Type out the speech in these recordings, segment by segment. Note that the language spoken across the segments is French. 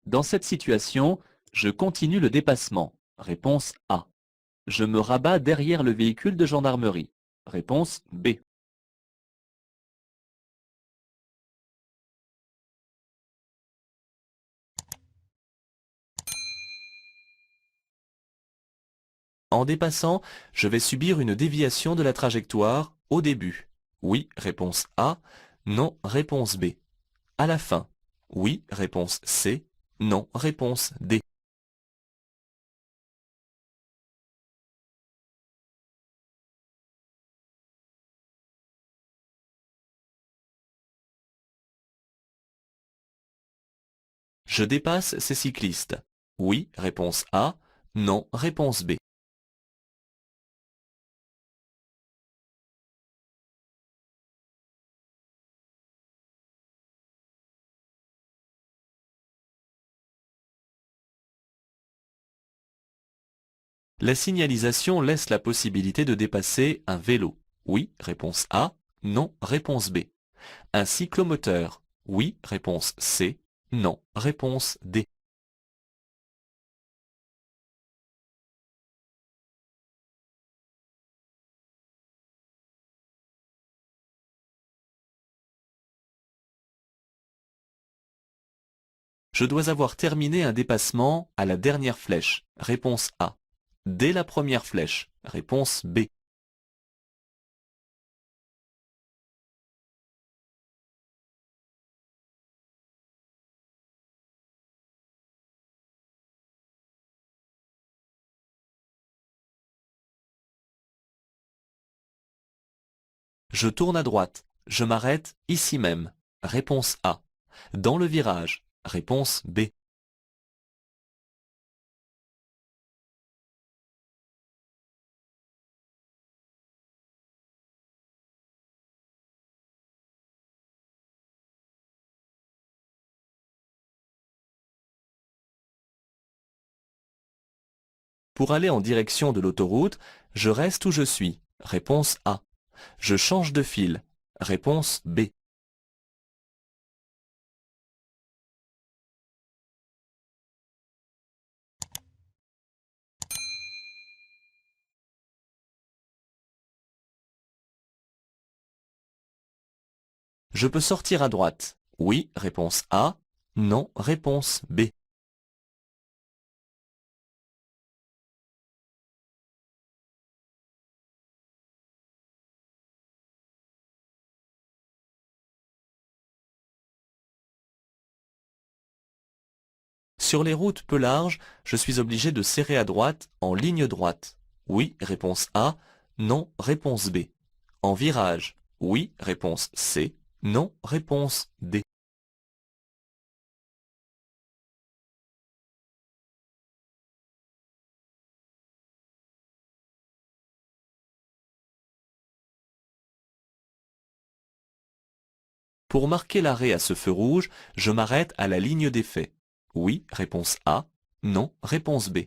Dans cette situation, je continue le dépassement. Réponse A. Je me rabats derrière le véhicule de gendarmerie. Réponse B. En dépassant, je vais subir une déviation de la trajectoire au début. Oui, réponse A. Non, réponse B. À la fin. Oui, réponse C. Non, réponse D. Je dépasse ces cyclistes. Oui, réponse A. Non, réponse B. La signalisation laisse la possibilité de dépasser un vélo. Oui, réponse A. Non, réponse B. Un cyclomoteur. Oui, réponse C. Non, réponse D. Je dois avoir terminé un dépassement à la dernière flèche. Réponse A. Dès la première flèche. Réponse B. Je tourne à droite. Je m'arrête ici même. Réponse A. Dans le virage. Réponse B. Pour aller en direction de l'autoroute, je reste où je suis. Réponse A. Je change de fil. Réponse B. Je peux sortir à droite. Oui, réponse A. Non, réponse B. Sur les routes peu larges, je suis obligé de serrer à droite en ligne droite. Oui, réponse A. Non, réponse B. En virage. Oui, réponse C. Non, réponse D. Pour marquer l'arrêt à ce feu rouge, je m'arrête à la ligne d'effet. Oui, réponse A. Non, réponse B.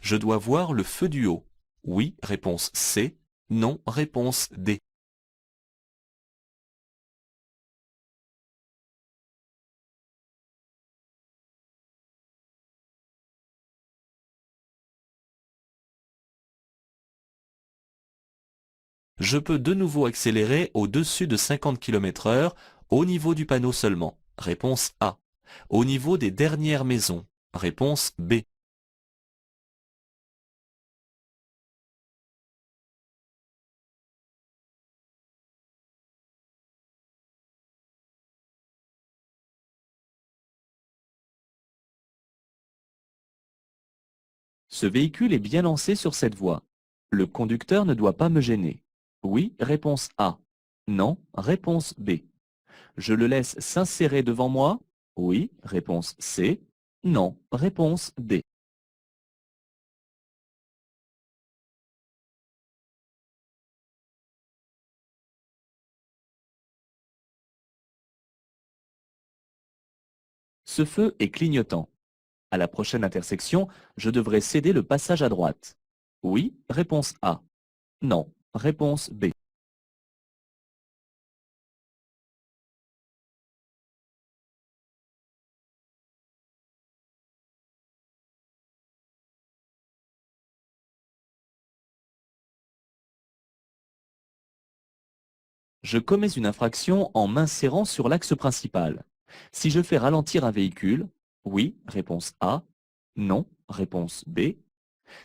Je dois voir le feu du haut. Oui, réponse C. Non, réponse D. Je peux de nouveau accélérer au-dessus de 50 km/h au niveau du panneau seulement. Réponse A. Au niveau des dernières maisons. Réponse B. Ce véhicule est bien lancé sur cette voie. Le conducteur ne doit pas me gêner. Oui, réponse A. Non, réponse B. Je le laisse s'insérer devant moi. Oui, réponse C. Non, réponse D. Ce feu est clignotant. À la prochaine intersection, je devrais céder le passage à droite. Oui, réponse A. Non, réponse B. Je commets une infraction en m'insérant sur l'axe principal. Si je fais ralentir un véhicule, oui, réponse A. Non, réponse B.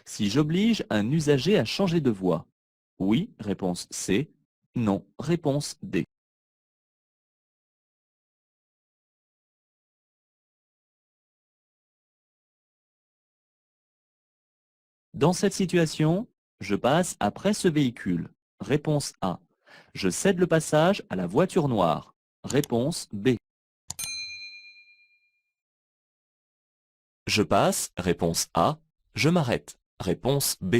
Si j'oblige un usager à changer de voie, oui, réponse C. Non, réponse D. Dans cette situation, je passe après ce véhicule. Réponse A. Je cède le passage à la voiture noire. Réponse B. Je passe. Réponse A. Je m'arrête. Réponse B.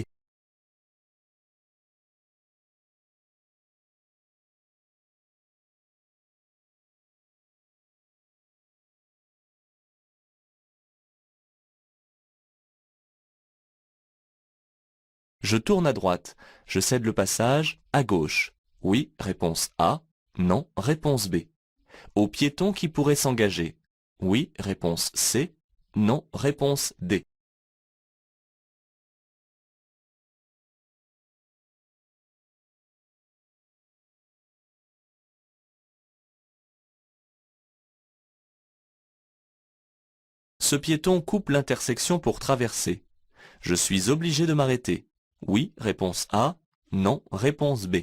Je tourne à droite. Je cède le passage à gauche. Oui, réponse A. Non, réponse B. Aux piétons qui pourraient s'engager. Oui, réponse C. Non, réponse D. Ce piéton coupe l'intersection pour traverser. Je suis obligé de m'arrêter. Oui, réponse A. Non, réponse B.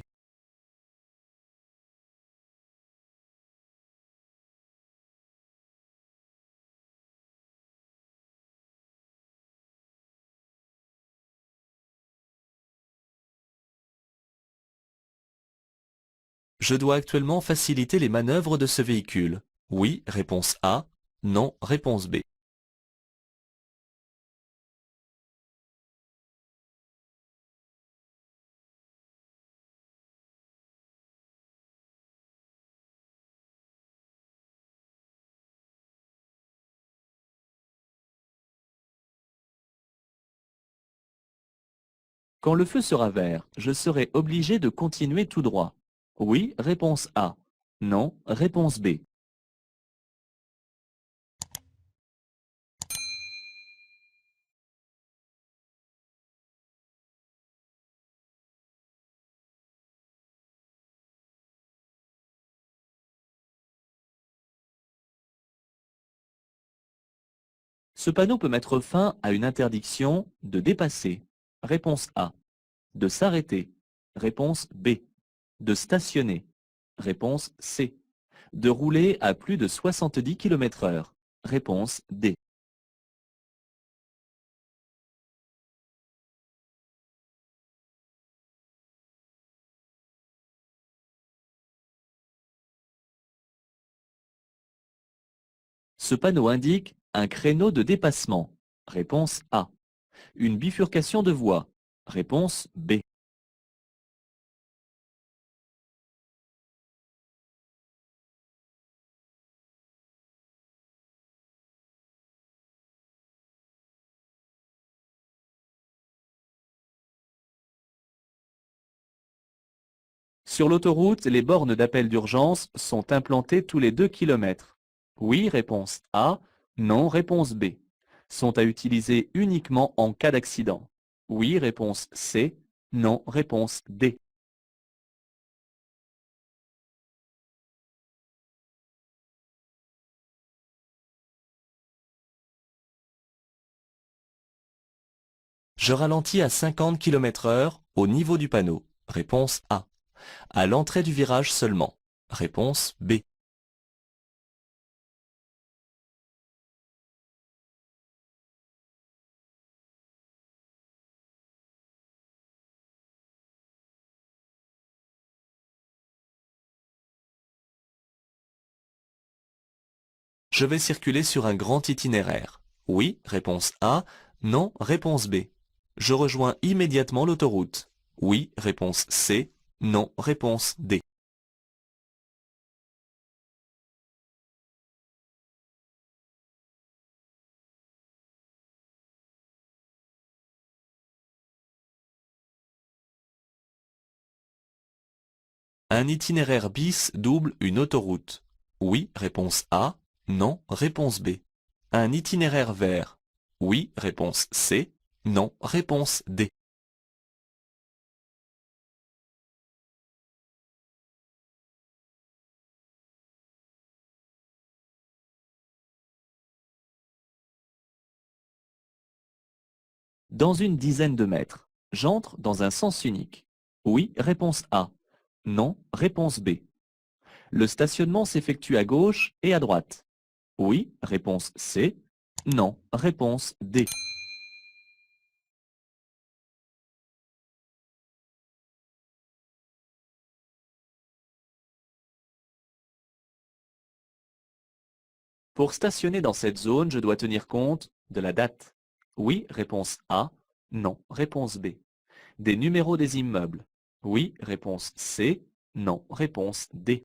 Je dois actuellement faciliter les manœuvres de ce véhicule. Oui, réponse A. Non, réponse B. Quand le feu sera vert, je serai obligé de continuer tout droit. Oui, réponse A. Non, réponse B. Ce panneau peut mettre fin à une interdiction de dépasser. Réponse A. De s'arrêter. Réponse B. De stationner. Réponse C. De rouler à plus de 70 km/h. Réponse D. Ce panneau indique un créneau de dépassement. Réponse A. Une bifurcation de voie. Réponse B. Sur l'autoroute, les bornes d'appel d'urgence sont implantées tous les 2 km. Oui, réponse A. Non, réponse B. Sont à utiliser uniquement en cas d'accident. Oui, réponse C. Non, réponse D. Je ralentis à 50 km/h au niveau du panneau. Réponse A. À l'entrée du virage seulement. Réponse B. Je vais circuler sur un grand itinéraire. Oui, réponse A. Non, réponse B. Je rejoins immédiatement l'autoroute. Oui, réponse C. Non, réponse D. Un itinéraire bis double une autoroute. Oui, réponse A. Non, réponse B. Un itinéraire vert. Oui, réponse C. Non, réponse D. Dans une dizaine de mètres. J'entre dans un sens unique. Oui, réponse A. Non, réponse B. Le stationnement s'effectue à gauche et à droite. Oui, réponse C. Non, réponse D. Pour stationner dans cette zone, je dois tenir compte de la date. Oui, réponse A. Non, réponse B. Des numéros des immeubles. Oui, réponse C. Non, réponse D.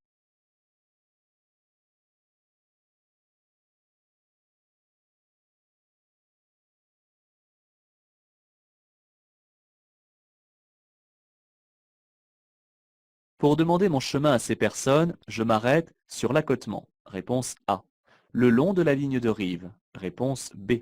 Pour demander mon chemin à ces personnes, je m'arrête sur l'accotement. Réponse A. Le long de la ligne de rive. Réponse B.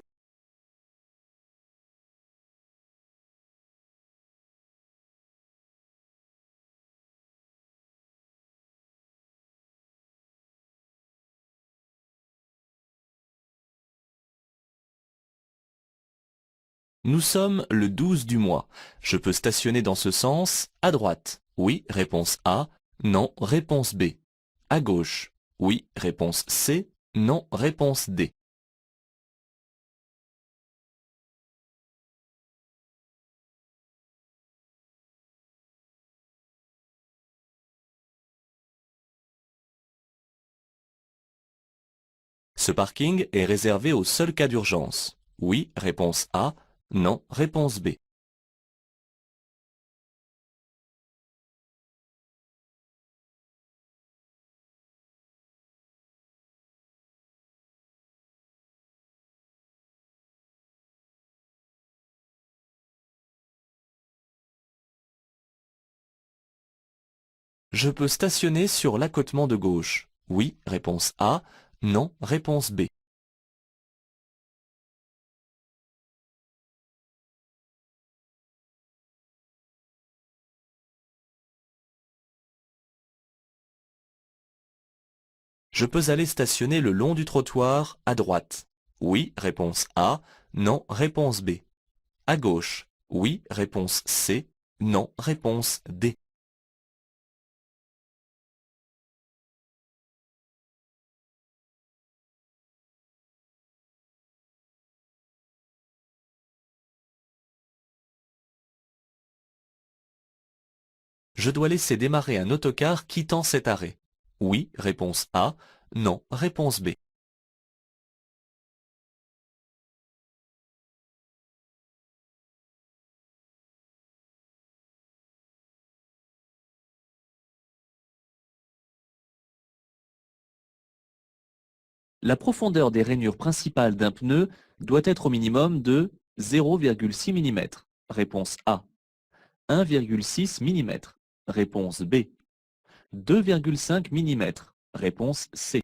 Nous sommes le 12 du mois. Je peux stationner dans ce sens, à droite. Oui, réponse A. Non, réponse B. À gauche. Oui, réponse C. Non, réponse D. Ce parking est réservé au seul cas d'urgence. Oui, réponse A. Non, réponse B. Je peux stationner sur l'accotement de gauche. Oui, réponse A. Non, réponse B. Je peux aller stationner le long du trottoir, à droite. Oui, réponse A. Non, réponse B. À gauche. Oui, réponse C. Non, réponse D. Je dois laisser démarrer un autocar quittant cet arrêt. Oui, réponse A. Non, réponse B. La profondeur des rainures principales d'un pneu doit être au minimum de 0,6 mm. Réponse A. 1,6 mm. Réponse B. 2,5 mm. Réponse C.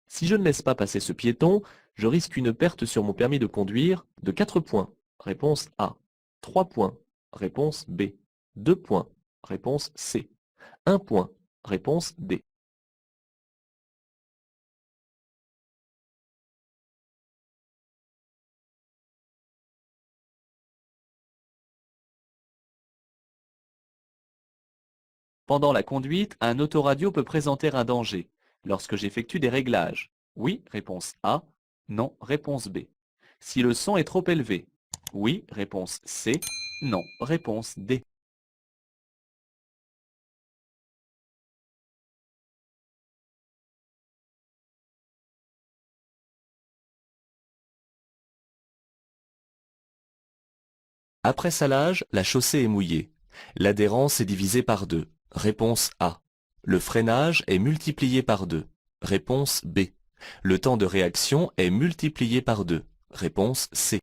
Si je ne laisse pas passer ce piéton, je risque une perte sur mon permis de conduire de 4 points. Réponse A. 3 points. Réponse B. 2 points. Réponse C. 1 point. Réponse D. Pendant la conduite, un autoradio peut présenter un danger lorsque j'effectue des réglages. Oui, réponse A. Non, réponse B. Si le son est trop élevé. Oui, réponse C. Non, réponse D. Après salage, la chaussée est mouillée. L'adhérence est divisée par 2. Réponse A. Le freinage est multiplié par 2. Réponse B. Le temps de réaction est multiplié par 2. Réponse C.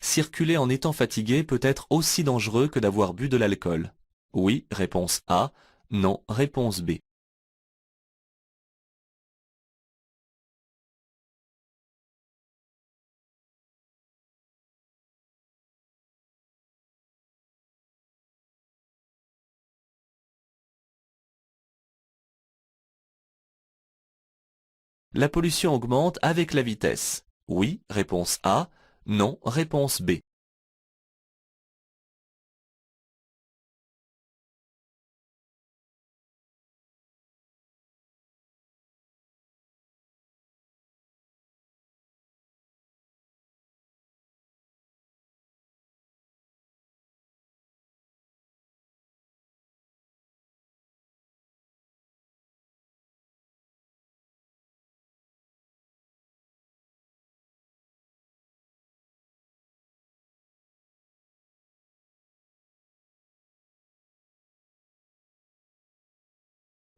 Circuler en étant fatigué peut être aussi dangereux que d'avoir bu de l'alcool. Oui, réponse A. Non, réponse B. La pollution augmente avec la vitesse. Oui, réponse A. Non, réponse B.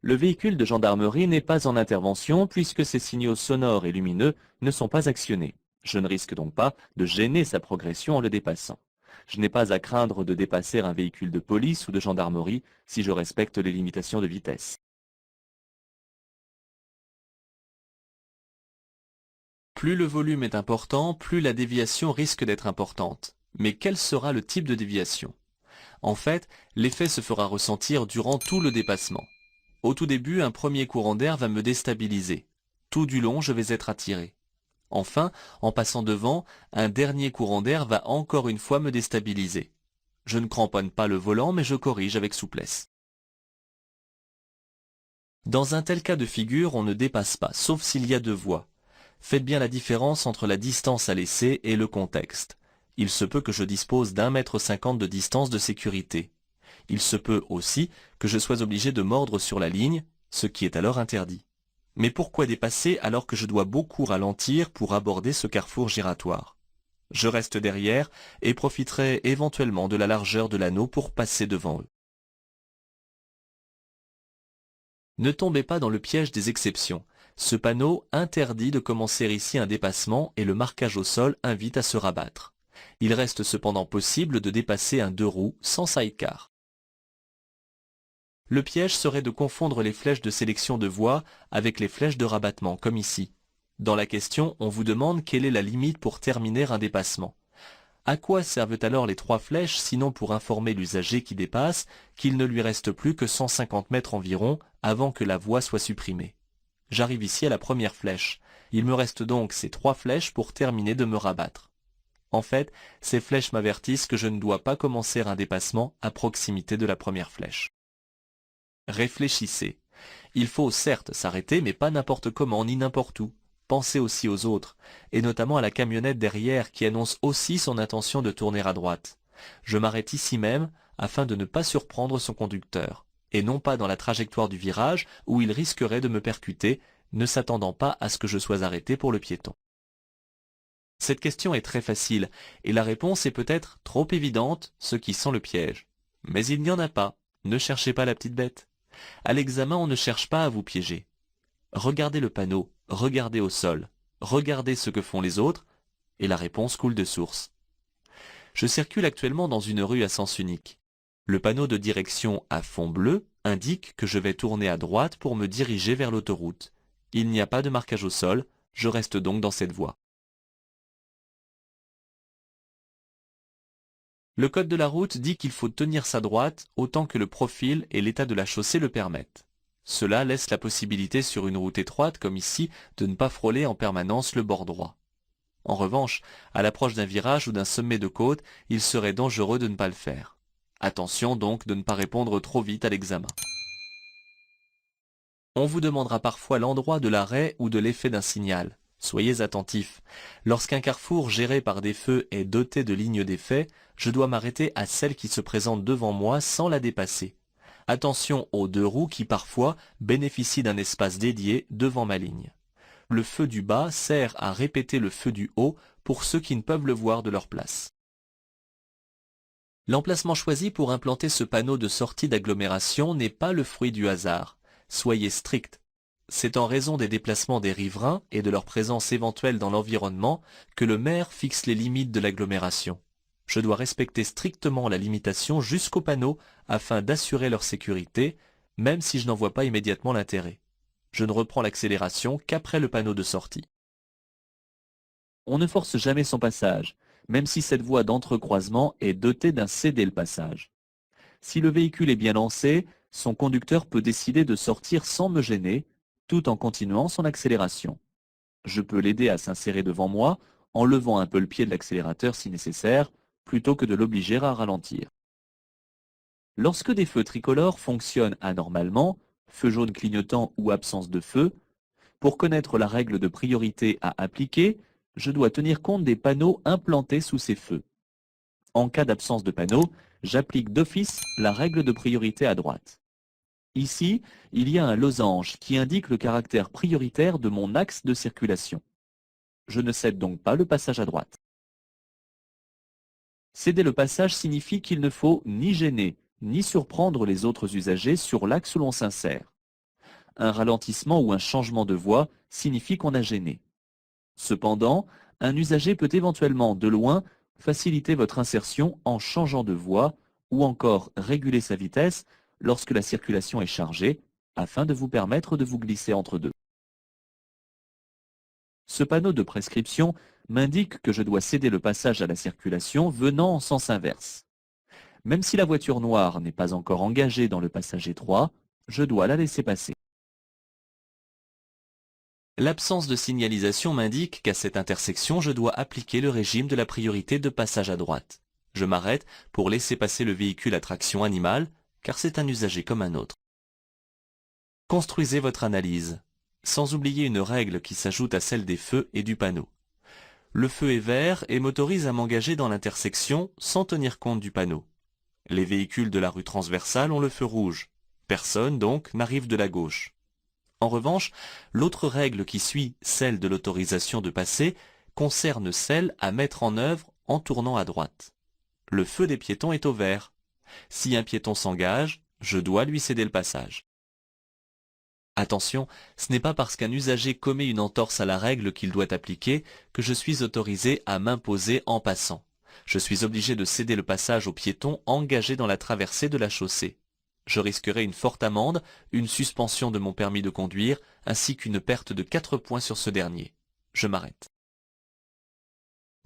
Le véhicule de gendarmerie n'est pas en intervention puisque ses signaux sonores et lumineux ne sont pas actionnés. Je ne risque donc pas de gêner sa progression en le dépassant. Je n'ai pas à craindre de dépasser un véhicule de police ou de gendarmerie si je respecte les limitations de vitesse. Plus le volume est important, plus la déviation risque d'être importante. Mais quel sera le type de déviation? En fait, l'effet se fera ressentir durant tout le dépassement. Au tout début, un premier courant d'air va me déstabiliser. Tout du long, je vais être attiré. Enfin, en passant devant, un dernier courant d'air va encore une fois me déstabiliser. Je ne cramponne pas le volant, mais je corrige avec souplesse. Dans un tel cas de figure, on ne dépasse pas, sauf s'il y a deux voies. Faites bien la différence entre la distance à laisser et le contexte. Il se peut que je dispose d'1,50 m de distance de sécurité. Il se peut aussi que je sois obligé de mordre sur la ligne, ce qui est alors interdit. Mais pourquoi dépasser alors que je dois beaucoup ralentir pour aborder ce carrefour giratoire? Je reste derrière et profiterai éventuellement de la largeur de l'anneau pour passer devant eux. Ne tombez pas dans le piège des exceptions. Ce panneau interdit de commencer ici un dépassement et le marquage au sol invite à se rabattre. Il reste cependant possible de dépasser un deux roues sans sidecar. Le piège serait de confondre les flèches de sélection de voie avec les flèches de rabattement, comme ici. Dans la question, on vous demande quelle est la limite pour terminer un dépassement. À quoi servent alors les trois flèches sinon pour informer l'usager qui dépasse qu'il ne lui reste plus que 150 mètres environ avant que la voie soit supprimée. J'arrive ici à la première flèche. Il me reste donc ces trois flèches pour terminer de me rabattre. En fait, ces flèches m'avertissent que je ne dois pas commencer un dépassement à proximité de la première flèche. Réfléchissez. Il faut certes s'arrêter, mais pas n'importe comment ni n'importe où. Pensez aussi aux autres, et notamment à la camionnette derrière qui annonce aussi son intention de tourner à droite. Je m'arrête ici même afin de ne pas surprendre son conducteur, et non pas dans la trajectoire du virage où il risquerait de me percuter, ne s'attendant pas à ce que je sois arrêté pour le piéton. Cette question est très facile, et la réponse est peut-être trop évidente, ce qui sent le piège. Mais il n'y en a pas, ne cherchez pas la petite bête. À l'examen, on ne cherche pas à vous piéger. Regardez le panneau, regardez au sol, regardez ce que font les autres, et la réponse coule de source. Je circule actuellement dans une rue à sens unique. Le panneau de direction à fond bleu indique que je vais tourner à droite pour me diriger vers l'autoroute. Il n'y a pas de marquage au sol, je reste donc dans cette voie. Le code de la route dit qu'il faut tenir sa droite autant que le profil et l'état de la chaussée le permettent. Cela laisse la possibilité sur une route étroite comme ici de ne pas frôler en permanence le bord droit. En revanche, à l'approche d'un virage ou d'un sommet de côte, il serait dangereux de ne pas le faire. Attention donc de ne pas répondre trop vite à l'examen. On vous demandera parfois l'endroit de l'arrêt ou de l'effet d'un signal. Soyez attentifs. Lorsqu'un carrefour géré par des feux est doté de lignes d'effet, je dois m'arrêter à celle qui se présente devant moi sans la dépasser. Attention aux deux roues qui parfois bénéficient d'un espace dédié devant ma ligne. Le feu du bas sert à répéter le feu du haut pour ceux qui ne peuvent le voir de leur place. L'emplacement choisi pour implanter ce panneau de sortie d'agglomération n'est pas le fruit du hasard. Soyez strict. C'est en raison des déplacements des riverains et de leur présence éventuelle dans l'environnement que le maire fixe les limites de l'agglomération. Je dois respecter strictement la limitation jusqu'au panneau afin d'assurer leur sécurité, même si je n'en vois pas immédiatement l'intérêt. Je ne reprends l'accélération qu'après le panneau de sortie. On ne force jamais son passage, même si cette voie d'entrecroisement est dotée d'un céder-le-passage. Si le véhicule est bien lancé, son conducteur peut décider de sortir sans me gêner, tout en continuant son accélération. Je peux l'aider à s'insérer devant moi en levant un peu le pied de l'accélérateur si nécessaire, plutôt que de l'obliger à ralentir. Lorsque des feux tricolores fonctionnent anormalement, feu jaune clignotant ou absence de feu, pour connaître la règle de priorité à appliquer, je dois tenir compte des panneaux implantés sous ces feux. En cas d'absence de panneau, j'applique d'office la règle de priorité à droite. Ici, il y a un losange qui indique le caractère prioritaire de mon axe de circulation. Je ne cède donc pas le passage à droite. Céder le passage signifie qu'il ne faut ni gêner, ni surprendre les autres usagers sur l'axe où l'on s'insère. Un ralentissement ou un changement de voie signifie qu'on a gêné. Cependant, un usager peut éventuellement, de loin, faciliter votre insertion en changeant de voie ou encore réguler sa vitesse lorsque la circulation est chargée, afin de vous permettre de vous glisser entre deux. Ce panneau de prescription m'indique que je dois céder le passage à la circulation venant en sens inverse. Même si la voiture noire n'est pas encore engagée dans le passage étroit, je dois la laisser passer. L'absence de signalisation m'indique qu'à cette intersection, je dois appliquer le régime de la priorité de passage à droite. Je m'arrête pour laisser passer le véhicule à traction animale, car c'est un usager comme un autre. Construisez votre analyse, sans oublier une règle qui s'ajoute à celle des feux et du panneau. Le feu est vert et m'autorise à m'engager dans l'intersection sans tenir compte du panneau. Les véhicules de la rue transversale ont le feu rouge. Personne, donc, n'arrive de la gauche. En revanche, l'autre règle qui suit celle de l'autorisation de passer concerne celle à mettre en œuvre en tournant à droite. Le feu des piétons est au vert. Si un piéton s'engage, je dois lui céder le passage. Attention, ce n'est pas parce qu'un usager commet une entorse à la règle qu'il doit appliquer que je suis autorisé à m'imposer en passant. Je suis obligé de céder le passage aux piétons engagés dans la traversée de la chaussée. Je risquerai une forte amende, une suspension de mon permis de conduire, ainsi qu'une perte de 4 points sur ce dernier. Je m'arrête.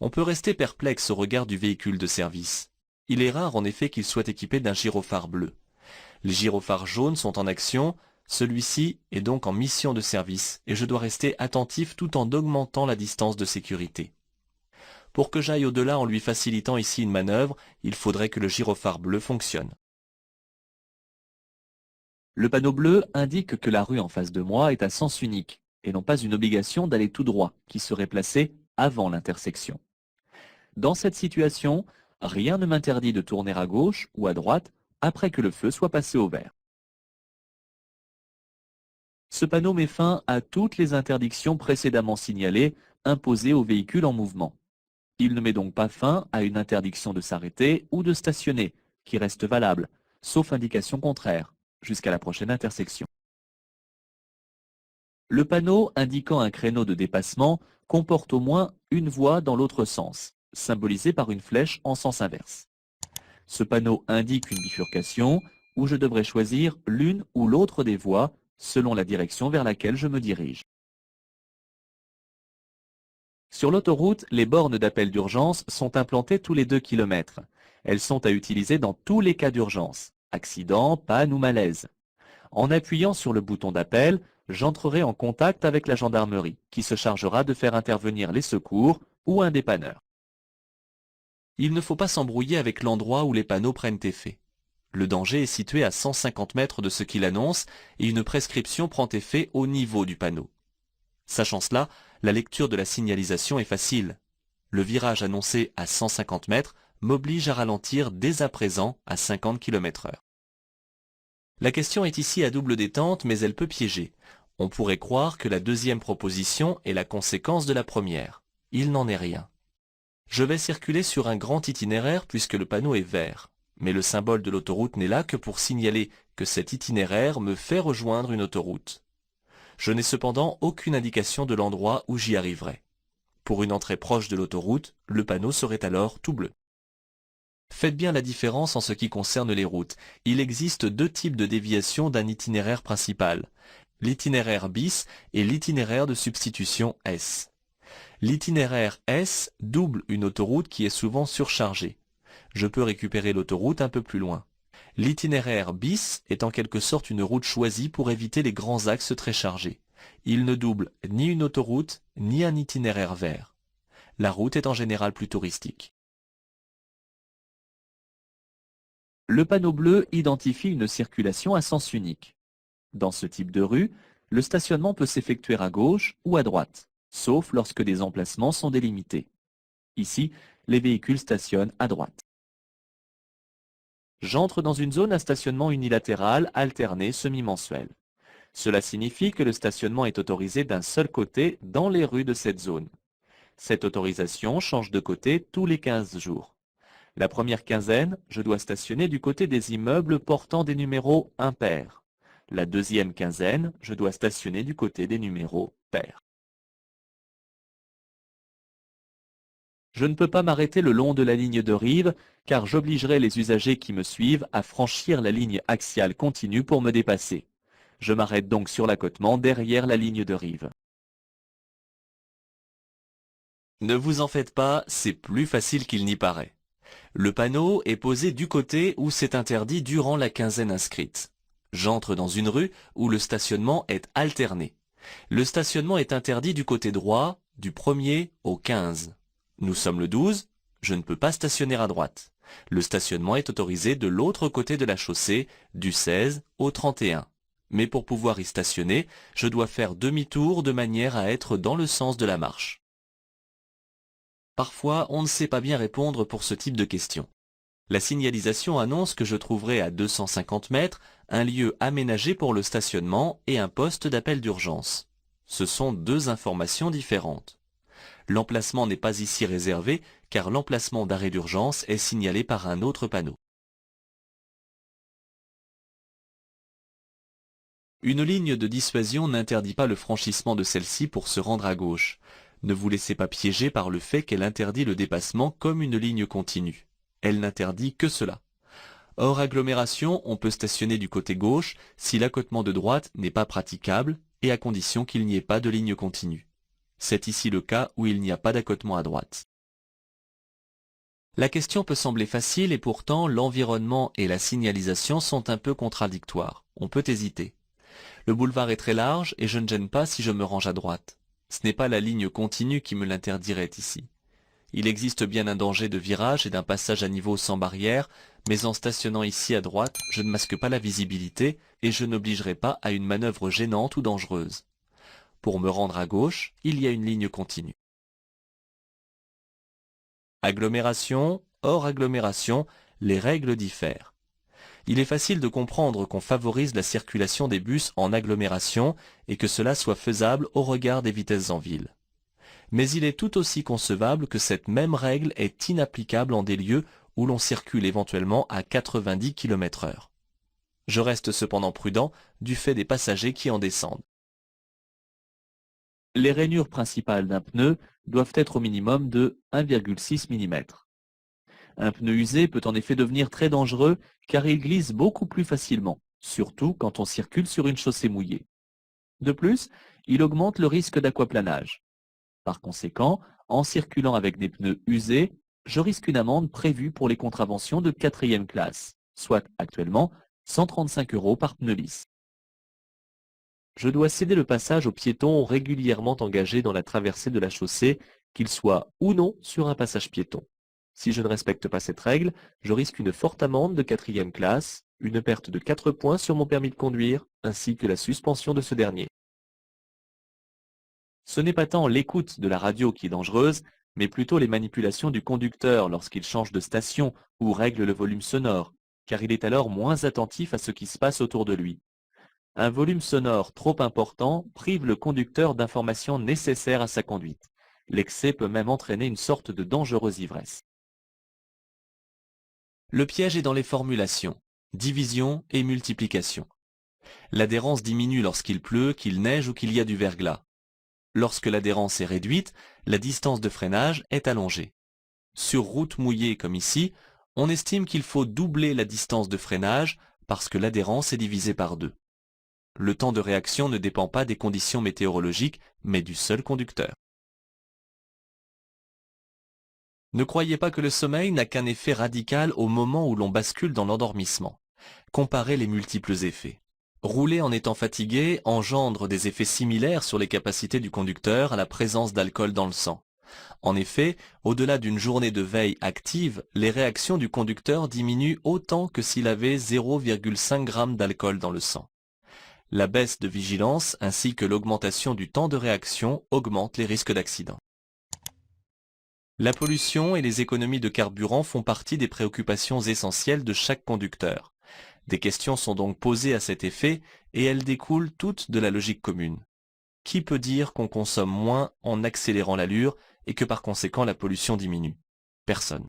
On peut rester perplexe au regard du véhicule de service. Il est rare en effet qu'il soit équipé d'un gyrophare bleu. Les gyrophares jaunes sont en action, celui-ci est donc en mission de service, et je dois rester attentif tout en augmentant la distance de sécurité. Pour que j'aille au-delà en lui facilitant ici une manœuvre, il faudrait que le gyrophare bleu fonctionne. Le panneau bleu indique que la rue en face de moi est à sens unique et non pas une obligation d'aller tout droit qui serait placée avant l'intersection. Dans cette situation, rien ne m'interdit de tourner à gauche ou à droite après que le feu soit passé au vert. Ce panneau met fin à toutes les interdictions précédemment signalées imposées aux véhicules en mouvement. Il ne met donc pas fin à une interdiction de s'arrêter ou de stationner, qui reste valable, sauf indication contraire, jusqu'à la prochaine intersection. Le panneau indiquant un créneau de dépassement comporte au moins une voie dans l'autre sens, symbolisée par une flèche en sens inverse. Ce panneau indique une bifurcation où je devrais choisir l'une ou l'autre des voies selon la direction vers laquelle je me dirige. Sur l'autoroute, les bornes d'appel d'urgence sont implantées tous les 2 km. Elles sont à utiliser dans tous les cas d'urgence, accident, panne ou malaise. En appuyant sur le bouton d'appel, j'entrerai en contact avec la gendarmerie, qui se chargera de faire intervenir les secours ou un dépanneur. Il ne faut pas s'embrouiller avec l'endroit où les panneaux prennent effet. Le danger est situé à 150 mètres de ce qu'il annonce et une prescription prend effet au niveau du panneau. Sachant cela, la lecture de la signalisation est facile. Le virage annoncé à 150 mètres m'oblige à ralentir dès à présent à 50 km/h. La question est ici à double détente, mais elle peut piéger. On pourrait croire que la deuxième proposition est la conséquence de la première. Il n'en est rien. Je vais circuler sur un grand itinéraire puisque le panneau est vert. Mais le symbole de l'autoroute n'est là que pour signaler que cet itinéraire me fait rejoindre une autoroute. Je n'ai cependant aucune indication de l'endroit où j'y arriverai. Pour une entrée proche de l'autoroute, le panneau serait alors tout bleu. Faites bien la différence en ce qui concerne les routes. Il existe deux types de déviation d'un itinéraire principal. L'itinéraire bis et l'itinéraire de substitution S. L'itinéraire S double une autoroute qui est souvent surchargée. Je peux récupérer l'autoroute un peu plus loin. L'itinéraire bis est en quelque sorte une route choisie pour éviter les grands axes très chargés. Il ne double ni une autoroute, ni un itinéraire vert. La route est en général plus touristique. Le panneau bleu identifie une circulation à sens unique. Dans ce type de rue, le stationnement peut s'effectuer à gauche ou à droite, sauf lorsque des emplacements sont délimités. Ici, les véhicules stationnent à droite. J'entre dans une zone à stationnement unilatéral alterné semi-mensuel. Cela signifie que le stationnement est autorisé d'un seul côté dans les rues de cette zone. Cette autorisation change de côté tous les 15 jours. La première quinzaine, je dois stationner du côté des immeubles portant des numéros impairs. La deuxième quinzaine, je dois stationner du côté des numéros pairs. Je ne peux pas m'arrêter le long de la ligne de rive, car j'obligerai les usagers qui me suivent à franchir la ligne axiale continue pour me dépasser. Je m'arrête donc sur l'accotement derrière la ligne de rive. Ne vous en faites pas, c'est plus facile qu'il n'y paraît. Le panneau est posé du côté où c'est interdit durant la quinzaine inscrite. J'entre dans une rue où le stationnement est alterné. Le stationnement est interdit du côté droit, du 1er au 15. Nous sommes le 12, je ne peux pas stationner à droite. Le stationnement est autorisé de l'autre côté de la chaussée, du 16 au 31. Mais pour pouvoir y stationner, je dois faire demi-tour de manière à être dans le sens de la marche. Parfois, on ne sait pas bien répondre pour ce type de questions. La signalisation annonce que je trouverai à 250 mètres un lieu aménagé pour le stationnement et un poste d'appel d'urgence. Ce sont deux informations différentes. L'emplacement n'est pas ici réservé car l'emplacement d'arrêt d'urgence est signalé par un autre panneau. Une ligne de dissuasion n'interdit pas le franchissement de celle-ci pour se rendre à gauche. Ne vous laissez pas piéger par le fait qu'elle interdit le dépassement comme une ligne continue. Elle n'interdit que cela. Hors agglomération, on peut stationner du côté gauche si l'accotement de droite n'est pas praticable et à condition qu'il n'y ait pas de ligne continue. C'est ici le cas où il n'y a pas d'accotement à droite. La question peut sembler facile et pourtant l'environnement et la signalisation sont un peu contradictoires. On peut hésiter. Le boulevard est très large et je ne gêne pas si je me range à droite. Ce n'est pas la ligne continue qui me l'interdirait ici. Il existe bien un danger de virage et d'un passage à niveau sans barrière, mais en stationnant ici à droite, je ne masque pas la visibilité et je n'obligerai pas à une manœuvre gênante ou dangereuse. Pour me rendre à gauche, il y a une ligne continue. Agglomération, hors agglomération, les règles diffèrent. Il est facile de comprendre qu'on favorise la circulation des bus en agglomération et que cela soit faisable au regard des vitesses en ville. Mais il est tout aussi concevable que cette même règle est inapplicable en des lieux où l'on circule éventuellement à 90 km/h. Je reste cependant prudent du fait des passagers qui en descendent. Les rainures principales d'un pneu doivent être au minimum de 1,6 mm. Un pneu usé peut en effet devenir très dangereux car il glisse beaucoup plus facilement, surtout quand on circule sur une chaussée mouillée. De plus, il augmente le risque d'aquaplanage. Par conséquent, en circulant avec des pneus usés, je risque une amende prévue pour les contraventions de 4e classe, soit actuellement 135 € par pneu lisse. Je dois céder le passage aux piétons régulièrement engagés dans la traversée de la chaussée, qu'ils soient ou non sur un passage piéton. Si je ne respecte pas cette règle, je risque une forte amende de 4e classe, une perte de 4 points sur mon permis de conduire, ainsi que la suspension de ce dernier. Ce n'est pas tant l'écoute de la radio qui est dangereuse, mais plutôt les manipulations du conducteur lorsqu'il change de station ou règle le volume sonore, car il est alors moins attentif à ce qui se passe autour de lui. Un volume sonore trop important prive le conducteur d'informations nécessaires à sa conduite. L'excès peut même entraîner une sorte de dangereuse ivresse. Le piège est dans les formulations, division et multiplication. L'adhérence diminue lorsqu'il pleut, qu'il neige ou qu'il y a du verglas. Lorsque l'adhérence est réduite, la distance de freinage est allongée. Sur route mouillée comme ici, On estime qu'il faut doubler la distance de freinage parce que l'adhérence est divisée par 2. Le temps de réaction ne dépend pas des conditions météorologiques, mais du seul conducteur. Ne croyez pas que le sommeil n'a qu'un effet radical au moment où l'on bascule dans l'endormissement. Comparez les multiples effets. Rouler en étant fatigué engendre des effets similaires sur les capacités du conducteur à la présence d'alcool dans le sang. En effet, au-delà d'une journée de veille active, les réactions du conducteur diminuent autant que s'il avait 0,5 g d'alcool dans le sang. La baisse de vigilance ainsi que l'augmentation du temps de réaction augmentent les risques d'accident. La pollution et les économies de carburant font partie des préoccupations essentielles de chaque conducteur. Des questions sont donc posées à cet effet et elles découlent toutes de la logique commune. Qui peut dire qu'on consomme moins en accélérant l'allure et que par conséquent la pollution diminue? Personne.